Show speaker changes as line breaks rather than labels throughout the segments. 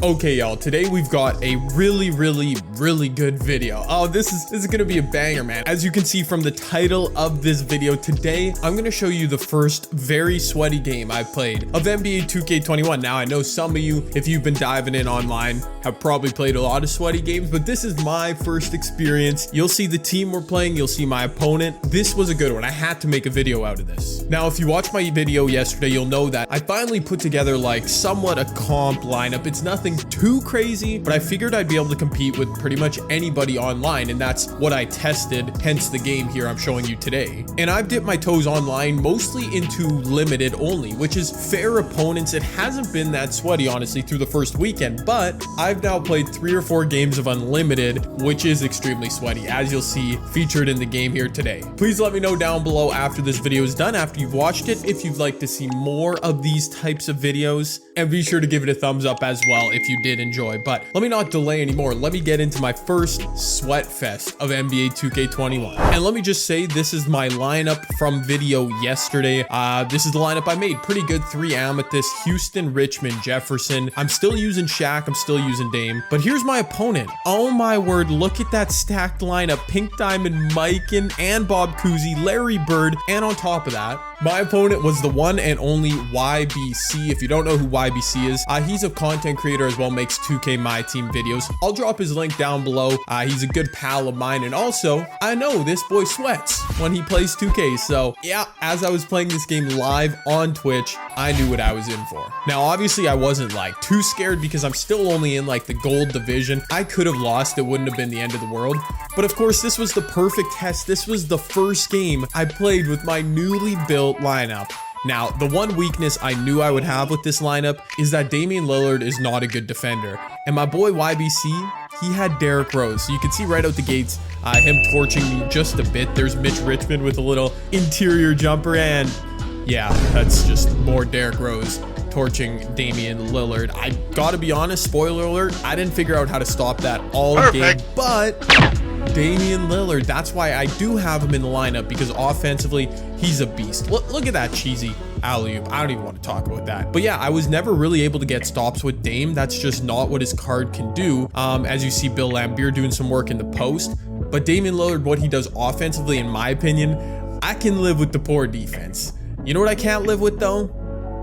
Okay, y'all, today we've got a really good video. Oh, this is gonna be a banger, man. As you can see from the title of this video, today I'm gonna show you the first very sweaty game I've played of NBA 2K21. Now, I know some of you, if you've been diving in online, have probably played a lot of sweaty games, but this is my first experience. You'll see the team we're playing, you'll see my opponent. This was a good one. I had to make a video out of this. Now, if you watched my video yesterday, you'll know that I finally put together like somewhat a comp lineup. It's nothing too crazy, but I figured I'd be able to compete with pretty much anybody online, and that's what I tested, hence the game here I'm showing you today. And I've dipped my toes online mostly into limited only, which is fair opponents. It hasn't been that sweaty, honestly, through the first weekend, but I've now played 3 or 4 games of unlimited, which is extremely sweaty, as you'll see featured in the game here today. Please let me know down below after this video is done, after you've watched it, if you'd like to see more of these types of videos, and be sure to give it a thumbs up as well if you did enjoy. But let me not delay anymore. Let me get into my first sweat fest of NBA 2K21. And let me just say, this is my lineup from video yesterday. This is the lineup I made. Pretty good. 3 Amethyst, Houston, Richmond, Jefferson. I'm still using Shaq. I'm still using Dame. But here's my opponent. Oh my word. Look at that stacked lineup. Pink Diamond, Mikan, and Bob Cousy, Larry Bird. And on top of that, my opponent was the one and only YBC. If you don't know who YBC is, he's a content creator as well, makes 2K My Team videos. I'll drop his link down below. He's a good pal of mine, and also, I know this boy sweats when he plays 2K. So yeah, as I was playing this game live on Twitch, I knew what I was in for. Now, obviously, I wasn't like too scared because I'm still only in like the gold division. I could have lost. It wouldn't have been the end of the world. But of course, this was the perfect test. This was the first game I played with my newly built lineup. Now, the one weakness I knew I would have with this lineup is that Damian Lillard is not a good defender. And my boy YBC, he had Derrick Rose. So you can see right out the gates, him torching me just a bit. There's Mitch Richmond with a little interior jumper, and yeah, that's just more Derrick Rose torching Damian Lillard. I gotta be honest, spoiler alert, I didn't figure out how to stop that all game, but Damian Lillard, that's why I do have him in the lineup, because offensively, he's a beast. Look at that cheesy alley-oop. I don't even want to talk about that. But yeah, I was never really able to get stops with Dame. That's just not what his card can do. As you see Bill Laimbeer doing some work in the post. But Damian Lillard, what he does offensively, in my opinion, I can live with the poor defense. You know what I can't live with, though?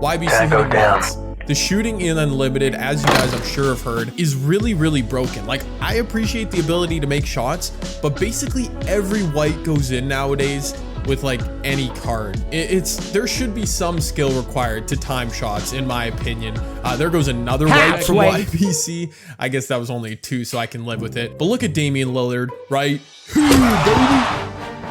YBC hitting balls. The shooting in Unlimited, as you guys I'm sure have heard, is really broken. Like, I appreciate the ability to make shots, but basically every white goes in nowadays with like any card. There should be some skill required to time shots, in my opinion. There goes another white from YBC. I guess that was only 2, so I can live with it. But look at Damian Lillard, right? Baby.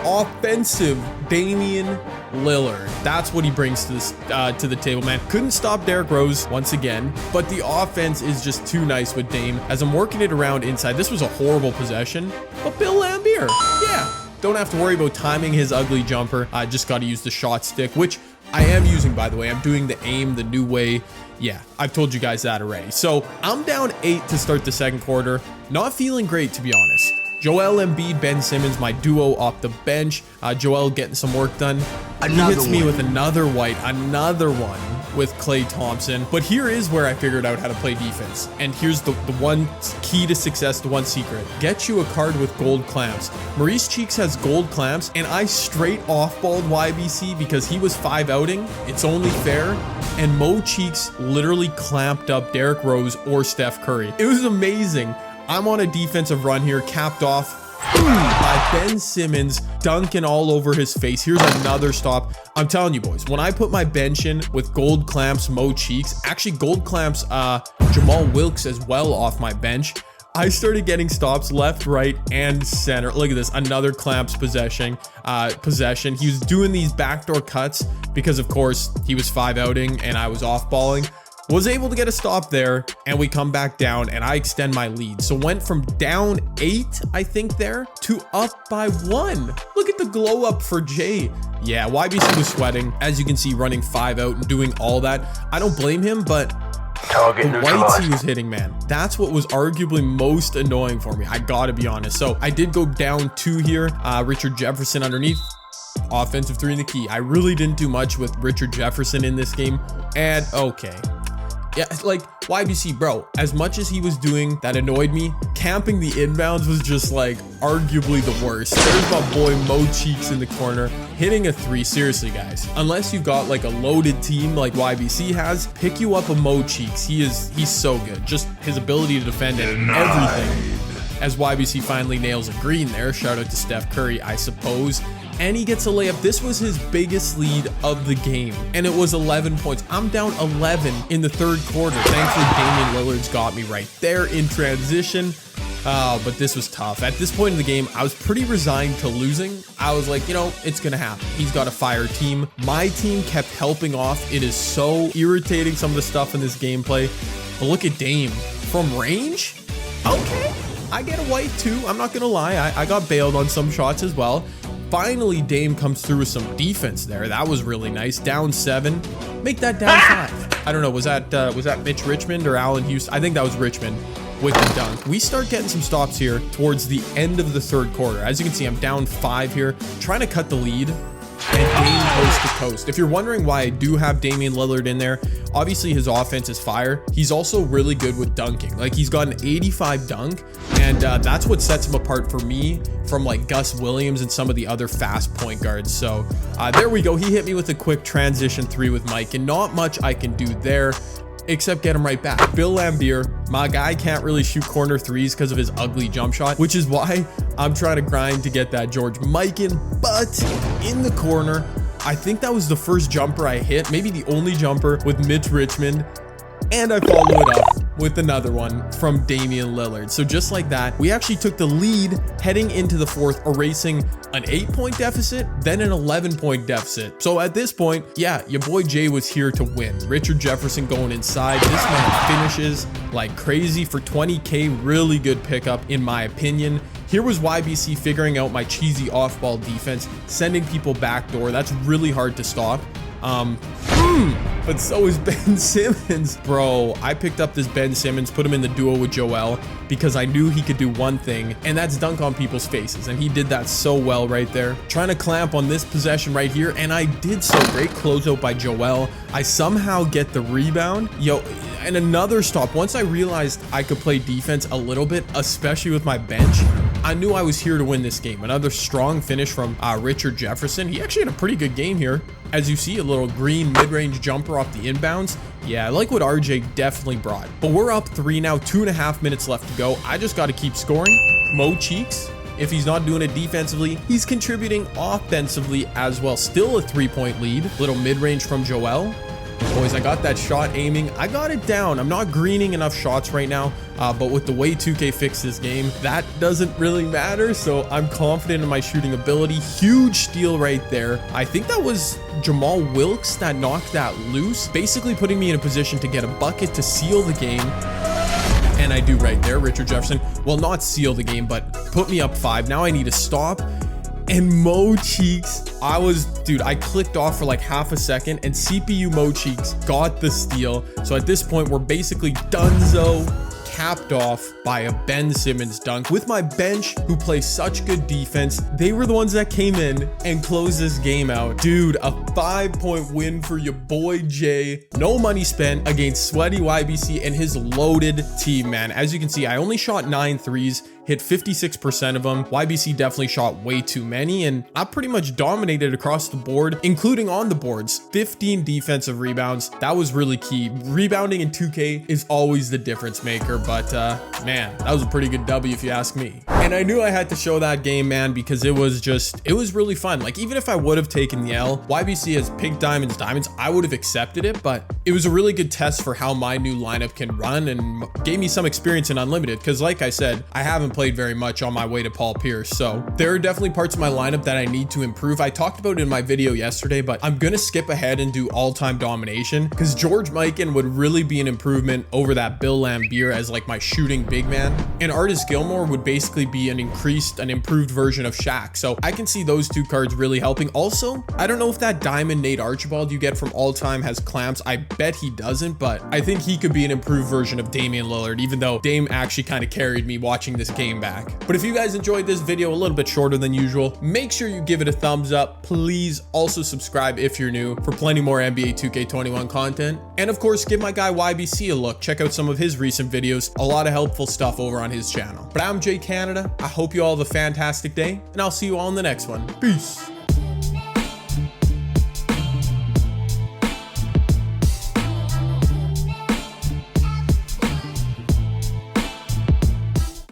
Offensive Damian Lillard. That's what he brings to this to the table, man. Couldn't stop Derrick Rose once again, but the offense is just too nice with Dame. As I'm working it around inside, this was a horrible possession, but Bill Laimbeer, yeah, don't have to worry about timing his ugly jumper. I just got to use the shot stick, which I am using, by the way. I'm doing the aim the new way. Yeah, I've told you guys that already. So I'm down 8 to start the second quarter. Not feeling great, to be honest. Joel Embiid, Ben Simmons, my duo off the bench. Joel getting some work done. He hits me with another white, another one with Klay Thompson. But here is where I figured out how to play defense. And here's the one key to success, the one secret. Get you a card with gold clamps. Maurice Cheeks has gold clamps, and I straight off-balled YBC because he was 5-outing. It's only fair. And Mo Cheeks literally clamped up Derrick Rose or Steph Curry. It was amazing. I'm on a defensive run here, capped off by Ben Simmons, dunking all over his face. Here's another stop. I'm telling you, boys, when I put my bench in with gold clamps, Mo Cheeks, actually gold clamps, Jamal Wilkes as well off my bench, I started getting stops left, right, and center. Look at this, another clamps possession. He was doing these backdoor cuts because, of course, he was 5-outing and I was off-balling. Was able to get a stop there, and we come back down, and I extend my lead. So went from down 8, I think there, to up by 1. Look at the glow up for Jay. Yeah, YBC was sweating. As you can see, running 5 out and doing all that. I don't blame him, but the whites he was hitting, man, that's what was arguably most annoying for me. I gotta be honest. So I did go down 2 here. Richard Jefferson underneath. Offensive 3 in the key. I really didn't do much with Richard Jefferson in this game. And okay. Yeah, like YBC, bro, as much as he was doing that annoyed me, camping the inbounds was just like arguably the worst. There's my boy Mo Cheeks in the corner hitting a 3. Seriously, guys, unless you've got like a loaded team like YBC has, pick you up a Mo Cheeks. He's so good. Just his ability to defend and everything. As YBC finally nails a green there. Shout out to Steph Curry, I suppose. And he gets a layup. This was his biggest lead of the game, and it was 11 points. I'm down 11 in the 3rd quarter. Thankfully, Damian Lillard's got me right there in transition. But this was tough. At this point in the game, I was pretty resigned to losing. I was like, you know, it's gonna happen. He's got a fire team. My team kept helping off. It is so irritating, some of the stuff in this gameplay. But look at Dame from range. Okay, I get a white too. I'm not gonna lie. I got bailed on some shots as well. Finally, Dame comes through with some defense there. That was really nice. Down 7. Make that down 5. I don't know. Was that Mitch Richmond or Allen Houston? I think that was Richmond with the dunk. We start getting some stops here towards the end of the 3rd quarter. As you can see, I'm down 5 here, trying to cut the lead. And Dame coast to coast. If you're wondering why I do have Damian Lillard in there, obviously his offense is fire. He's also really good with dunking. Like, he's got an 85 dunk, and that's what sets him apart for me from like Gus Williams and some of the other fast point guards. So there we go. He hit me with a quick transition 3 with Mike, and not much I can do there except get him right back. Bill Laimbeer, my guy, can't really shoot corner 3s because of his ugly jump shot, which is why I'm trying to grind to get that George Mikan. But in the corner, I think that was the first jumper I hit, maybe the only jumper with Mitch Richmond, and I follow it up with another one from Damian Lillard. So just like that, we actually took the lead heading into the 4th, erasing an 8-point deficit, then an 11-point deficit. So at this point, yeah, your boy Jay was here to win. Richard Jefferson going inside. This man finishes like crazy for 20K. Really good pickup, in my opinion. Here was YBC figuring out my cheesy off-ball defense, sending people backdoor. That's really hard to stop. But so is Ben Simmons. Bro, I picked up this Ben Simmons, put him in the duo with Joel because I knew he could do one thing, and that's dunk on people's faces. And he did that so well right there. Trying to clamp on this possession right here, and I did so. Great closeout by Joel. I somehow get the rebound. Yo, and another stop. Once I realized I could play defense a little bit, especially with my bench, I knew I was here to win this game. Another strong finish from Richard Jefferson. He actually had a pretty good game here. As you see, a little green mid-range jumper off the inbounds. Yeah, I like what RJ definitely brought. But we're up 3 now, 2.5 minutes left to go. I just got to keep scoring. Mo Cheeks, if he's not doing it defensively, he's contributing offensively as well. Still a 3-point lead. Little mid-range from Joel. Boys, I got that shot aiming. I got it down. I'm not greening enough shots right now, but with the way 2K fixed this game, that doesn't really matter. So I'm confident in my shooting ability. Huge steal right there. I think that was Jamal Wilkes that knocked that loose, basically putting me in a position to get a bucket to seal the game. And I do right there. Richard Jefferson, well, not seal the game, but put me up 5. Now I need to stop. And Mo Cheeks, I clicked off for like half a second, and CPU Mo Cheeks got the steal. So at this point, we're basically donezo, capped off by a Ben Simmons dunk. With my bench, who plays such good defense, they were the ones that came in and closed this game out. Dude, a 5-point win for your boy Jay. No money spent against Sweaty YBC and his loaded team, man. As you can see, I only shot 9 threes, hit 56% of them. YBC definitely shot way too many, and I pretty much dominated across the board, including on the boards. 15 defensive rebounds. That was really key. Rebounding in 2K is always the difference maker, but man, that was a pretty good W if you ask me. And I knew I had to show that game, man, because it was really fun. Like, even if I would have taken the L, YBC has pink diamonds, I would have accepted it, but it was a really good test for how my new lineup can run and gave me some experience in Unlimited, because like I said, I haven't played very much on my way to Paul Pierce. So there are definitely parts of my lineup that I need to improve. I talked about it in my video yesterday, but I'm gonna skip ahead and do all-time domination, because George Mikan would really be an improvement over that Bill Laimbeer as like my shooting big man, and Artis Gilmore would basically be an improved version of Shaq. So I can see those two cards really helping. Also, I don't know if that diamond Nate Archibald you get from all time has clamps. I bet he doesn't, but I think he could be an improved version of Damian Lillard, even though Dame actually kind of carried me watching this game came back. But if you guys enjoyed this video a little bit shorter than usual, make sure you give it a thumbs up. Please also subscribe if you're new for plenty more NBA 2K21 content. And of course, give my guy YBC a look. Check out some of his recent videos. A lot of helpful stuff over on his channel. But I'm Jay Canada. I hope you all have a fantastic day, and I'll see you all in the next one. Peace.